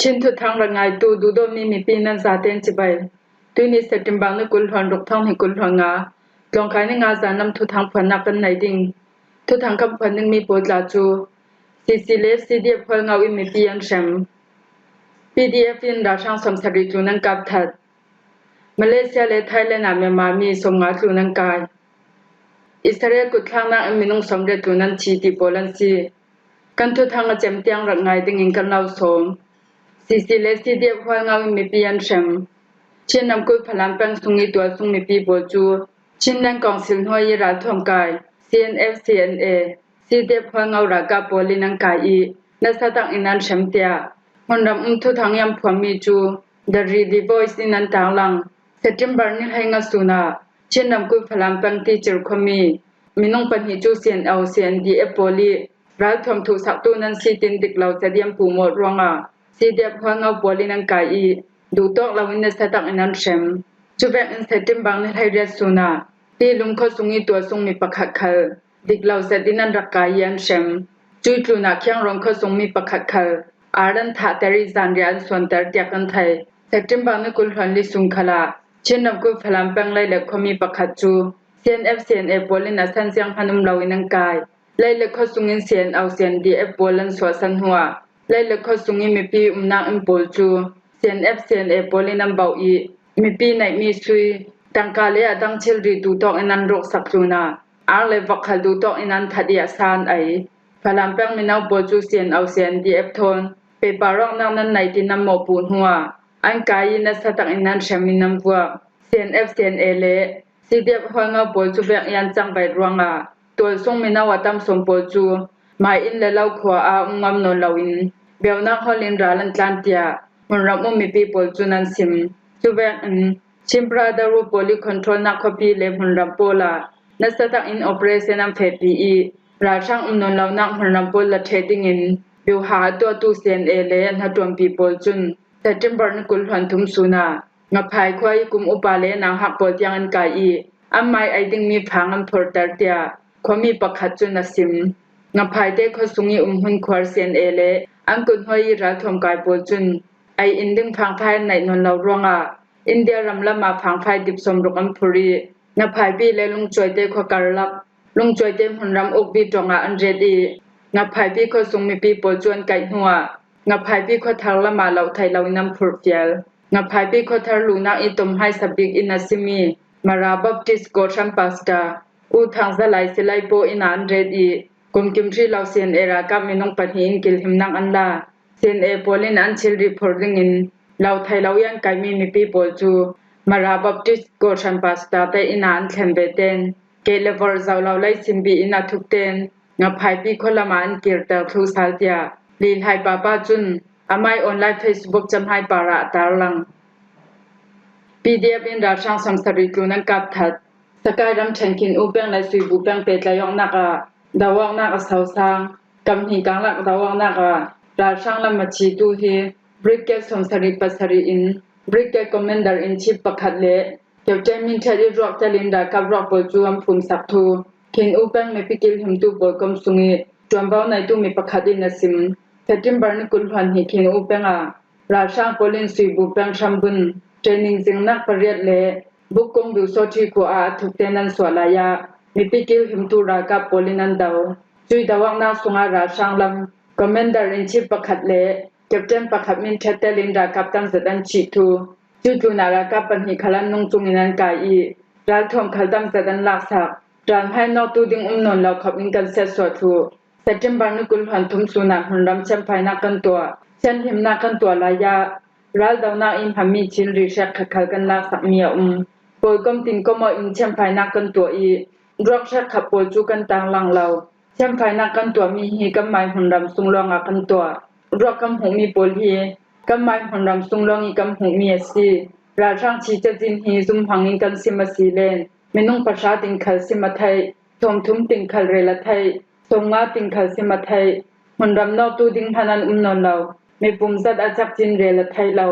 ชินทุทางระงายตูดูโดมีปีนันซาเตนจิบายตุยนิเซติมบังนกุลหอนรกทองให้กุลหงาลองคายในงาจานำทุทางผันนักกันไหนดิ่งทุทางคำผันนึงมีโปรดลาจูCCLF CDF พลงาวิมีปีอันแชม PDF อินราช่างสมสริจูนังกับทัดมาเลเซียและไทยและนาเมียนมามีสมงาจูนังกายอิสราเอลกุดข้างนักมีนุงสมเด็จจูนันชีติโปลันซีกันทุทางเจมเตียงรักไงดิ่งอิงกันเราสมCCLF CDF พลงาวิมีปีอันแชมชินนำกุดพลังแป้งสุงิตัวสุงมีปีโบจูชินนังกองสินหอยราทองกาย CNF CNA CDF พลงารากาโปลินังกายนัสตังอินันแชมเตียมันรำทุทางยามพวมีจู The Ready Voice อินันตางลังเซปเทมเบอร์นี้ให้งาสุนาชินนำกุดพลังแป้งที่จิรคมีมินงปัญหิจู CNL CNDF โปลีรัฐทมทุสักตูนันซีตินดิกเหล่าเสดียมปูหมดรองCDF พลงาโปลินังกายดูตอกลาวินเนสตังอินันแชมจูเวกอินเซปเทมเบอร์นี้ให้เรียสุนาที่ลุงเขาสุงิตัวสุงมีปะขัดเขาดิกเหล่าเสดินันรักกายยันแชมจุยจูนักยังรองเขาสุงมีปะขัดเขาอารันทาเตริซันเรียนส่วนเตอร์เตียกันไทยเซปเทมเบอร์นี้กุลหันลิสุงขลาเช่นนับกุลพลังแปงไล่เล็กเขามีปะขัดจู CNF CNA โปลินอาสันเสียงพนุมเหล่าวินังกายไล่เล็กเขาสุงิน CNL CNDF โปลินสวสันหัวไล่เล็กเขาสุงิมีปีนางอิมโปลจู CNF CNA โปลินัมเบาอีมีปีไหนมีซุยตังกาเลียดังเชลรีดูตอกอินันรกสักจูนาอาเลวักขดูตอกอินันทัดยาซานไอพลังแป้งมินาวโปจูเซียนเอาเซียนดีเอฟทนเปปารอกนังนั้นไหนที่นำหมอปูนหัวอันกายนัสตักอินันแชมินำบัวเซียนเอฟเซียนเอเลซีเดียบหัวงาโปจูเบียยันจังไปรวงตัวทรงมินาวตัมสมโปจูมาอินเลเล่าขวางามนนลาวินเบียวนักฮอลินราลันตันเตียมันรับมุมีปีโปจูนันซิมจูเบียนชิมปราดารูโปลิคอนโทรลนักคบีเลมันรับโปลานัสตักอินโอเปอเรชั่นอัมเฟปีราช่างนนเหล่านักมันรับโปลาเทดิ้งอินบิวหาตัวตูเซียนเอเลนหัดวมปีโปจุนแต่จิมบาร์นกุลหันทุมสุนางับภายควายกุมอุปาเลนังหักโปยังอันกายอัมไม่ไอดิ้งมีพังอันพอร์ตเตียขมีปักขัดจุนนัสิมงับภายเตขสุงีหุ่นควาเซียนเอเลอันกุลหอยรัฐมกายโปจุนไออินดึงพังภายในนนเหล่ารวงอินเดียรำละมาพังภายดิบสมรุกอัมพุรีงับภายปีเลลุงจอยเตขการลับลุงจอยเตหุ่นรำอกบีตรงอันเรดีงับภายปีขสุงมีปีโปจวนไก่หัวงับภายปีขทังละมาเหล่าไทยเหล่านำพุรเฟียลงับภายปีขทังลูนักอิตมให้สับบิกอินาซิมีมาราบับติสโกชัมปัสตาอูทางสลายสลายโปอินอันเรดีกุมกิมทรีเหล่าเซียนเอรากับมินงปะหินกิลหิมนังอันลาเซียนเอโปลินอันชิลรีพอร์ติงอินเหล่าไทยเหล่ายังไก่มีปีโปจูมาราบับติสโกชัมปัสตาเตอินอันเทมเบเตนเกเลวอร์ซาวเหล่าไลซิมบีอินาทุกเตนงับภายปีคนละมันเกียรติครูสาลเตียลีนไฮปาปาจุนอามายออนไลน์ Facebook จำให้ปาระตาลัง PDF อินราช่างสังสริกลุนังกับทัดสกายรำเชนกินอุเปงและสุยบุเปงเปตละยองนักดาวองนักสาวสางกำหิกังลักดาวองนักราช่างละมัชีตูฮีบริกเกตสังสริปัสริอินบริกเกตคอมเมนเดอร์อินชิปปะขัดเละเกี่ยวใจมินเทดิรอกเจลินดากับรอกโปจูอัมพุมสักทูคินอุเปงไม่พิกิลหิมตูโปกมสุงีจวมเบาในตูมีปะขัดอินนสิมเซติมบาร์นกุลพันหิคินอุเปงราช่างโปลินสุยบุเปงชัมบุนเทรนิงจิงนักปริยัดเละบุกกงบิวโซทีกัวทุกเตนันสวลายามีพิกิลหิมตูรากับโปลินันดาวจุยดาวังนักสุงาราช่างลำคอมเมนเดอร์อินชิปปะขัดเละเก็บเจนปะขัดมินเทเตลินดากับตั้งเสดันชิทูจุจูนารากับปัญหิขลันนงจุงอินันกายรัฐทมขลันตั้งเสดันลักษะจานให้นอตูดิงนนเหล่าขับอินกันเซสวทูเซติมบาร์นกุลพันทุมสุนักหุ่นรำเชมภายนักกันตัวเช่นหิมนักกันตัวลายารัลดาวนาอินพามีชิลริเชกขัดกันลักษะเมียโปยกมตินก็มาอินเชมภายนักกันตัวรักชักขับโปยจูกันต่างหลังเราเชมภายนักกันตัวมีฮีกำไมหุ่นรำสุงลองอากันตัวรักกำหงมีโปลฮีกำไมหุ่นรำสุงลองอีกำหงมีสีราช่างชีจะจินฮีซุมพังอินกันซิมาสีเลนไม่นุ่งประชาติงคัลซิมาไทยทมทุมติงคัลเรลไทยทรงงาติงคัลซิมาไทยหุ่นรำนอกตูดิงพนันนนเราไม่ปุ่มจัดอาจักจินเรลไทยเรา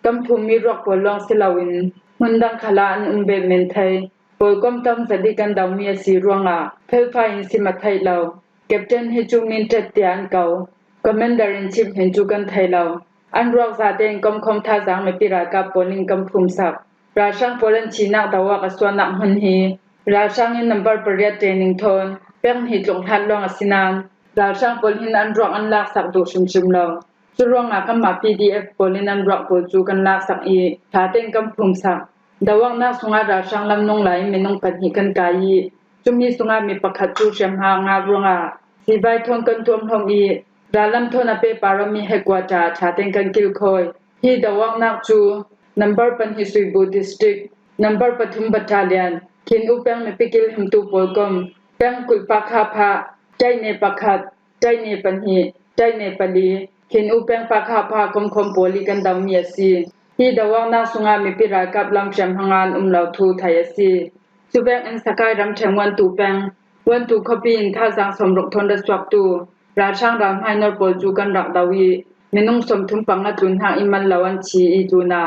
กำทุมมีรักปวดลองสิลาวินหุ่นดังขลาอันเบเมนไทยปวยก้มตั้มสดิกันดาวเมียสีรวงเพลไฟอินซิมาไทยเราเก็บเจนให้จูมินเจ็ดเตียนเก่าคอมเมนเดอร์อินชิปเห็นจูกันไทยเรา อันรอกซาเตงกอมคอมทาจังไม่ปิรากาโปลิงกัมภูมิศักดิ์ราช่างโปลันชีนักดาวกสวนักหันฮีราช่างอินนัมเบอร์ปริยเทรนิงทนเป้งหิจงทันลองอสินานราช่างโปลินอันรอกอันลากสักดูชุมๆลองจุรองอาคัมมา PDF โปลินอันรอกโปจูกันลากสักอีทาเตงกัมภูมิศักดิ์ดาวกนักสุงาราช่างลำนงไหลเมนงปันหิกันกายจุมีสุงามีประคัดจูเชมหางาบรงาสีใบทนกันทวมทองอีราลัมทนอเปปารมีให้กว่าจาชาเตงกันกิลคอยฮีดาวกนักจู number pan Hisuibu district number Pathum battalion kin upang mepikil himtu polkom pang kulpakha pha chai ne pakhat chai ne panhi chai ne pali kin upang pakha pha komkhom poli kan dawmi asi hi dawang na sunga mipira kap lam cham hangan umlau thu thai asi subek an sakai ram thengwan tu pang wan tu copy in tha jang somrok thon da swap tu ra chang ram hainor pol ju kan rak dawi menung som thum panga tun ha iman lawan chi I tuna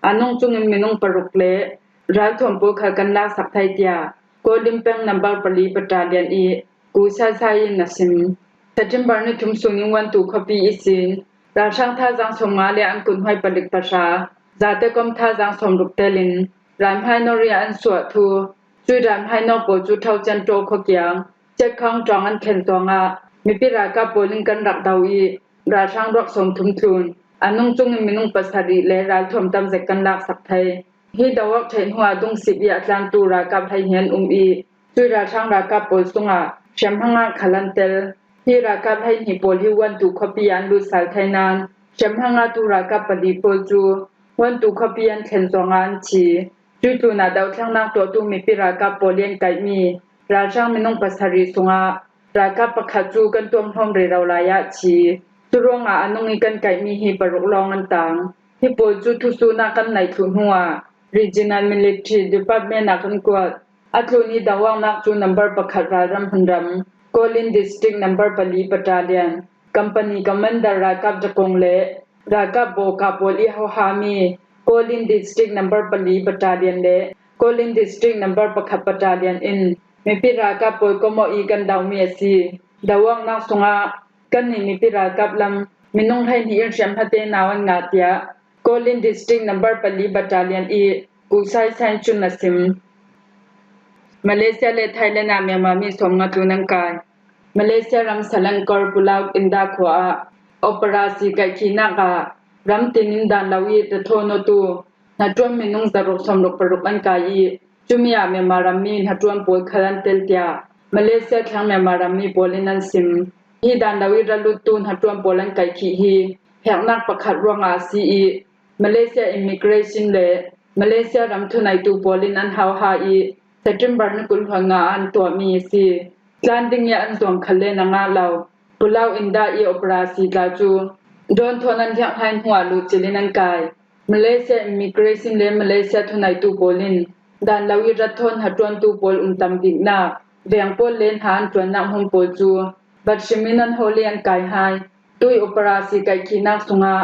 anong chungin minung paruk le ral thompo kha kan la sak thai tia ko limpeng number pali battalion I ku sa sai nasim September ni thum sungin wan tu copy isin ra chang tha jang somma le an kun hoi palik pasha zate kom tha jang som ruk telin ram hai noria an swa thu chui ram hai no po chu thau chan to kho kyang che khang tong an khen tonga mi pira ka polin kan rak dawi ra chang rok som thum thun anung chungin minung pasari le ral thom tam je kan lak sak thai hi dawak thein hua dung sip ya tlan tu ra ka thai hian I chui ra chang ra ka pol sunga shamhanga khalan tel hi ra ka thai hi pol hi wan tu copy an lu sal thainan shamhanga tu ra ka pali pol chu wan tu copy an thlen zongan chi chui tu na daw thlang nak to tu mi pira ka polien kai mi ra chang minung pasari sunga ra ka pakha chu kan tom thom re raw la ya chi Turonga anong ikan kai mi hi paruk long an tang hi pol chu thu su na kan nai thun huwa regional military department na kan kwat atluni dawang nak chu number pakhat ram hunram Kolin district number pali battalion company commander rakap jakong le rakap bo ka poli ho hami Kolin district number pali battalion le Kolin district number pakhat battalion in mepi rakap pol komo I kan dawmi asi dawang nak sunga kan ni mi pira kaplam minong hai ni irsham hate nawan ngatia Kolin district number pali battalion I kusai san chun nasim Malaysia le Thailand na Myanmar mi somnga tunang kai Malaysia ram salankor pulau inda khwa operasi kai khina ka ram tinin dan lawi te thono tu na trom minong zarok somrok paruk an kai chumia Myanmar ram mi na trom pol khalan tel tia Malaysia thang Myanmar ram mi polinan sim hi dan dawi ralut tun hatwam polan kai khi hi heknak pakhat ronga CE Malaysia immigration le Malaysia ram thunai tu polin an haw ha I September ni kul hanga an to mi si landing ya an zong khale na nga law pulau inda I operasi la chu don thonan thyak hain huwa lu chilinan kai Malaysia immigration le Malaysia thunai tu polin dan lawi rathon hatwan tu pol untam dikna veng pol len han twan na hom pol chu But shiminan holian kai hai tui operasi kai khinak sunga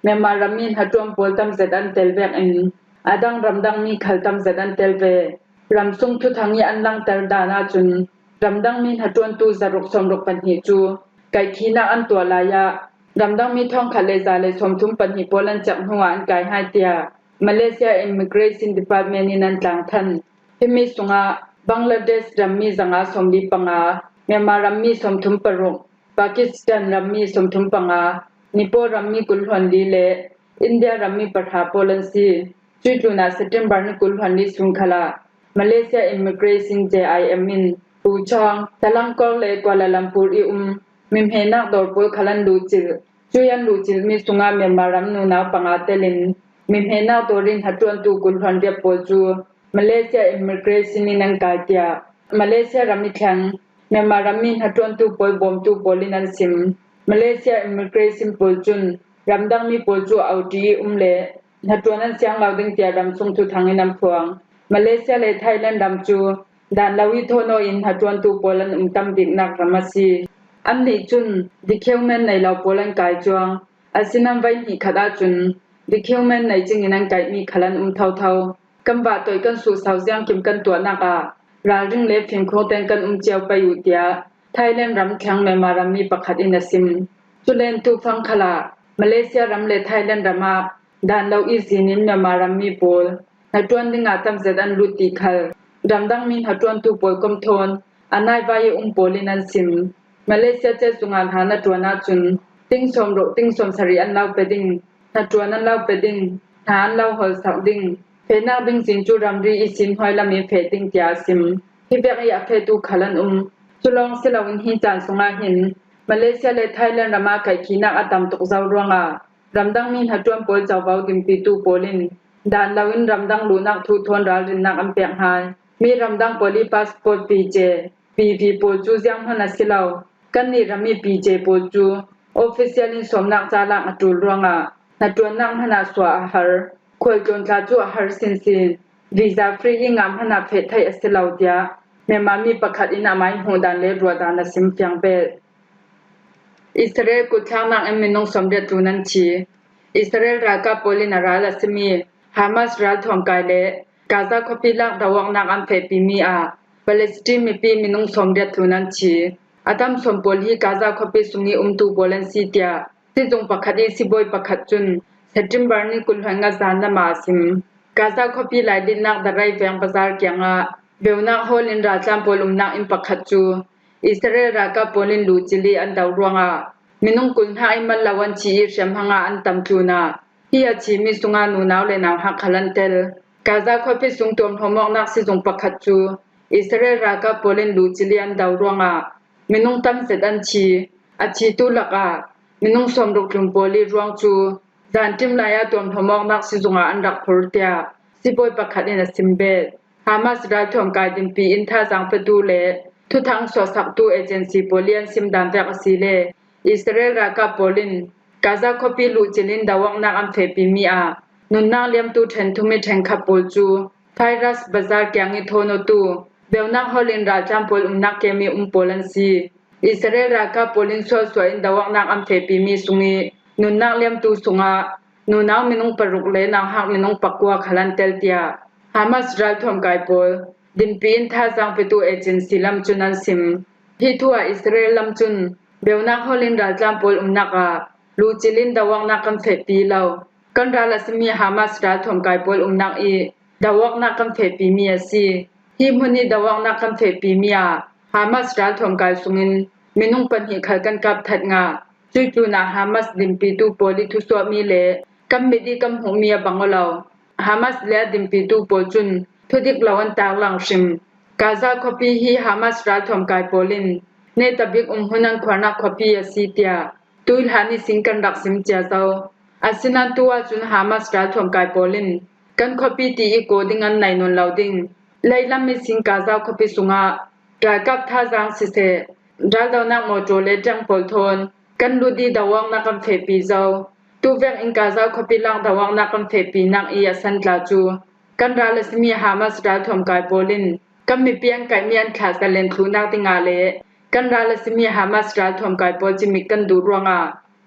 Myanmar ramin hatwam poltam zedan telvek in adang ramdang mi khaltam zedan telve ramsung thu thangi anlang tar dana chun ramdang min hatwan tu zarok somrok panhi chu kai khina an to laya ramdang mi thong khale zale somthum panhi polan chak huwa an kai hai tia Malaysia immigration department in an tlang than himi sunga Bangladesh rammi zanga sombi panga Myanmar rammi somthum paruk Pakistan rammi somthum panga Nepal rammi kulhon li le India rammi patha polansi chuituna September ni kulhon li sungkhala Malaysia immigration JIM in Puchong Selangor le Kuala Lumpur I mimhena dor pol khalan lu chil chuyan lu chil mi sunga Myanmar ram nu na panga telin mimhena torin hatron tu kulhon dia pol chu Malaysia immigration in an katia Malaysia rammi thang Myanmar ramin hatron tu pol bom tu polinan sim Malaysia immigration pol chun ramdang mi pol chu auti le hatronan siang lauding tia ram sung thu thanginam phuang Malaysia le Thailand ram chu dan lawi thono in hatron tu polan tam dik nak ramasi an ni chun dikheumen nei law polan kai chuang asinam vai hi khada chun dikheumen nei chinginan kai mi khalan thau thau kamba toy kan su saujiang kim kan to naka Raring le phim kho ten kan chiao pa yutia Thailand ram thyang Myanmar ram mi pakhat in asim chulen tu phang khala มาเลเซียรำเลไทยแลนด์รำมาด่านเราอีซีนินเมียมารำมีโปลนัดจวนดิงอาตำเสดันลุติคัลรำดังมินหัดจวนตุโปลกมทนอันนายไว้โปลินันซิมมาเลเซียเจสุงานหานัดจวนนาจุนติ้งสมโรติ้งสมสรีอันเล่าเปดิงนัดจวนนั้นเล่าเปดิงฐานเล่าหอสักดิงเพนักบิงสินจูรำรีอีสินหอยละมีเพติงเตียซิมที่เบียกอยากเพตูขลันจุลองสิลาวินหิจานสงาหินมาเลเซียและไทยแลนด์รำมาไก่ขีนักอาตมตกเจ้ารวงรำดังมินหัดจวนโปลเจ้าเบาดิมปีตูโปลินด่านลาวินรำดังลูนักทูทนราลินนักอัมเปียงหายมีรำดังโปลีพาสปอร์ตปีเจปีพีโปจูยังพนัสสิลาวกันนี่รำมีปีเจโปจูออฟฟิเชียลินสมนักจาลังอจุลรวงนัดจวนนักพนัสสวาอาหารควยจนจาจูอาหารสินวีซ่าฟรียิงามพนักเพทไทยสิลาวเดียแม่มามีประคัดอินาไมหูดันเลรัวดานสิมเปียงเปอิสราเอลกุทางนักเอมินงสมเด็จตุนันชีอิสราเอลรากาโปลินาราลสมีฮามาสรัลทอมกายเลกาซาคปิลักดาวังนักอันเฟปีมีปาเลสไตน์มีปีมินงสมเด็จตุนันชีอาตัมสมโปลีกาซาคปิสุงีตูโปเลนซีเตียสิจงประคัดอิสิบอยประคัดจุนเซติมบาร์นีกุลหังกาซานนามาซิมกาซาคปิไลดินนักดารายเวียงบาซาร์เกียงเบลนักฮอลินราจัมโปลุมนักอิมประคัดจูอิสราเอลรากาโปลินลูจิลีอันดาวรวงมินงกุลหาอิมัลลาวันชีอิรเชมหังอันตัมจูนาฮิอาชีมิสุงานูนาวเลนาวฮักขลันเตลกาซาคปิสุงตอมหมอกนักสิจงประคัดจูอิสราเอลรากาโปลินลูจิลีอันดาวรวงมินงตัมเซดันชีอาชีตุลักมินงสมรุกลุมโปลีรวงจูจานจิมลายาตอมหมอกนักสิจงอันดักพอร์เตียสิบอยประคัดอินสิมเบฮามาสรัลทอมกายดินปีอินท่าจังประตูเลทุทังสอสักตูเอเจนซีโปเลียนซิมดามแวกซีเลอิสราเอลรากาโปลินกาซาคปิลูจิลินดาวังนักอัมเฟปีมีนุนนางเลียมตูเทนทุมิเทงคับโปจูไทรัสบาซาร์แกงอิโทโนตูเบลนักฮอลินราจัมโปลนักเกมีโปลันซีอิสราเอลรากาโปลินสวยๆดาวังนักอัมเฟปีมีสุงีนุนนางเลียมตูสุงานุนาวมินุงปรุกเลนางฮักมินุงปักกัวขลันเตลเตียฮามาสรัลทอมกายโปลดินปีนท่าจังไปตูเอเจนซีลัมจุนันซิมที่ทั่วอิสราเอลลัมจุนเบลนักฮอลินราจัมโปลนักลูจิลินดาวังนักกันเฟปีเลากันราลสมีฮามาสรัลทอมกายโปลนักดาวังนักกันเฟปีมีซีฮิมุนีดาวังนักกันเฟปีมีฮามาสรัลทอมกายสุงินมินุงปันหิขัลกันกับทัดงาจู่ๆนะฮามาสดินปีตูโปลิทุสวมีเลกัมมิดีกัมหงมีบังเลาฮามาสเลดินปีตูโปจุนทุดิกลาวันตากลังชิมกาซาคปิฮีฮามาสรัลทอมกายโปลินเนตบิกหุนันขวานักคปิยซีเตียตุลหานิสิงกันรักสิมเจเจ้าอาสินันตัวจุนฮามาสรัลทอมกายโปลินกันคปิตีอีโกดิงันไนนนลาวดิงไลลัมมิสิงกาซาคปิสุงากากับท่าจังสิเซดัลดาวนักโมโจเลจังโปลทนกันลูดีดาวังนักกันเฟปีเจ้าตูเวงอินกาซาคปิลังดาวังนักกันเฟปีนักอียสันตลาจูกันราลสมีฮามาสรัลทอมกายโปลินกันมีเปียงไก่เมียนขาสเลนทูนักติงาเลกันราลสมีฮามาสรัลทอมกายโปจิมิกันดูรวง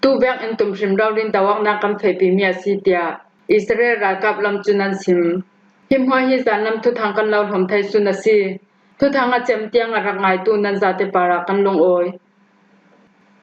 ตูเวงอินตุมชิมดาวลินดาวังนักกันเฟปีมีซีเตียอิสราเอลรากาบลัมจุนันซิมหิมหัวฮิจานัมทุทางกันลาวหอมไทยสุนซีทุทางอาเจมเตียงรักไงตูนันซาเตปารากันลงโอย